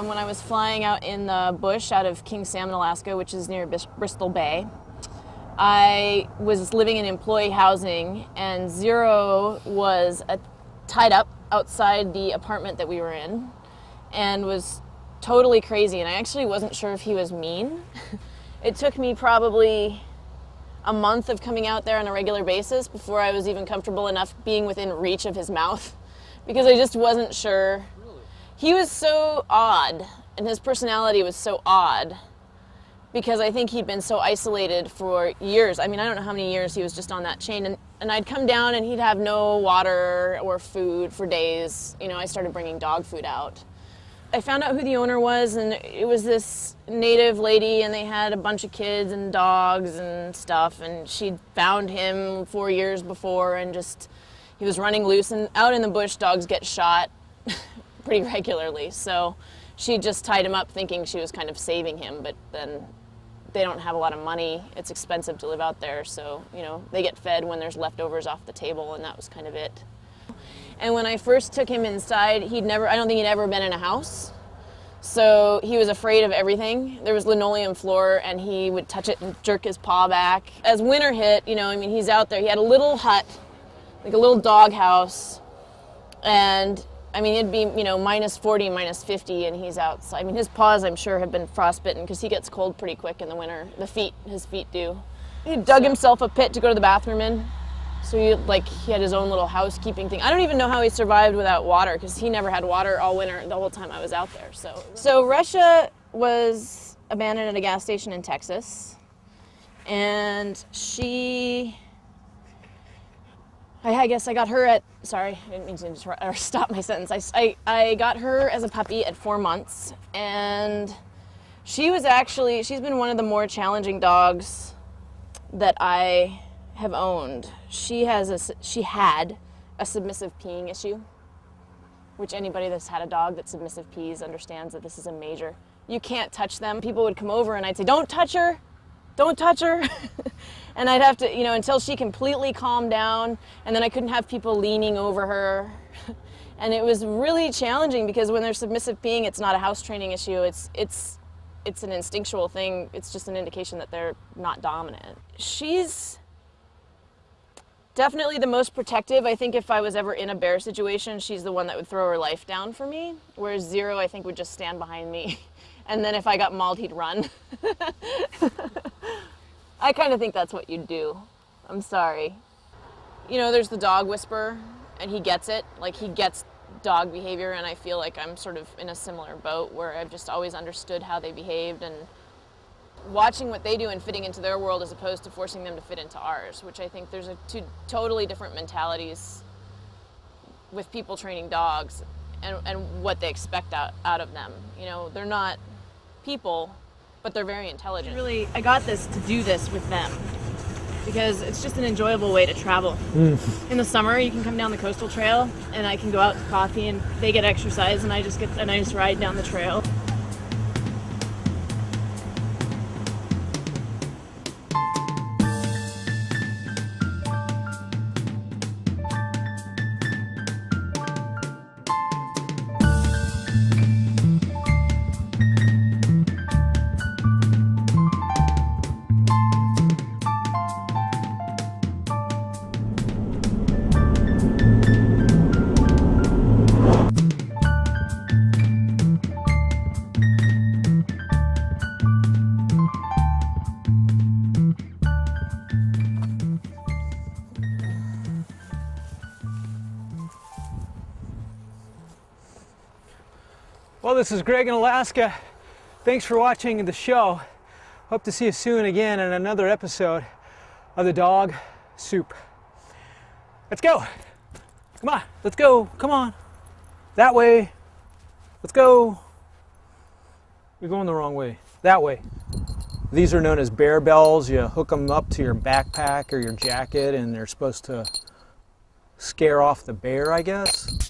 when I was flying out in the bush out of King Salmon, Alaska, which is near Bristol Bay. I was living in employee housing, and Zero was tied up outside the apartment that we were in and was totally crazy, and I actually wasn't sure if he was mean. It took me probably a month of coming out there on a regular basis before I was even comfortable enough being within reach of his mouth, because I just wasn't sure. Really? He was so odd, and his personality was so odd, because I think he'd been so isolated for years. I mean, I don't know how many years he was just on that chain, and I'd come down and he'd have no water or food for days. You know, I started bringing dog food out. I found out who the owner was, and it was this native lady, and they had a bunch of kids and dogs and stuff, and she'd found him 4 years before, and just, he was running loose, and out in the bush, dogs get shot pretty regularly, so she just tied him up thinking she was kind of saving him, but then they don't have a lot of money. It's expensive to live out there, so, you know, they get fed when there's leftovers off the table, and that was kind of it. And when I first took him inside, I don't think he'd ever been in a house. So he was afraid of everything. There was linoleum floor, and he would touch it and jerk his paw back. As winter hit, you know, I mean, he's out there. He had a little hut, like a little dog house. And, I mean, it'd be, you know, minus 40, minus 50, and he's outside. I mean, his paws, I'm sure, have been frostbitten because he gets cold pretty quick in the winter. His feet do. He dug himself a pit to go to the bathroom in. So he had his own little housekeeping thing. I don't even know how he survived without water, because he never had water all winter, the whole time I was out there. So Russia was abandoned at a gas station in Texas, and I guess I got her at, sorry, I didn't mean to interrupt, or stop my sentence. I got her as a puppy at 4 months, and she's been one of the more challenging dogs that I have owned. She had a submissive peeing issue, which anybody that's had a dog that submissive pees understands that this is a major. You can't touch them. People would come over and I'd say, don't touch her, don't touch her. And I'd have to, you know, until she completely calmed down, and then I couldn't have people leaning over her. And it was really challenging, because when they're submissive peeing, it's not a house training issue, it's an instinctual thing. It's just an indication that they're not dominant. She's definitely the most protective. I think if I was ever in a bear situation, she's the one that would throw her life down for me, whereas Zero, I think, would just stand behind me. And then if I got mauled, he'd run. I kind of think that's what you'd do. I'm sorry. You know, there's the dog whisperer, and he gets it. Like, he gets dog behavior, and I feel like I'm sort of in a similar boat, where I've just always understood how they behaved, and watching what they do and fitting into their world as opposed to forcing them to fit into ours, which I think there's two totally different mentalities with people training dogs and what they expect out of them. You know, they're not people, but they're very intelligent. Really, I got this to do this with them because it's just an enjoyable way to travel. In the summer, you can come down the coastal trail, and I can go out to coffee, and they get exercise, and I just get a nice ride down the trail. Well, this is Greg in Alaska. Thanks for watching the show. Hope to see you soon again in another episode of the Dog Soup. Let's go. Come on, let's go. Come on. That way. Let's go. You're going the wrong way. That way. These are known as bear bells. You hook them up to your backpack or your jacket, and they're supposed to scare off the bear, I guess.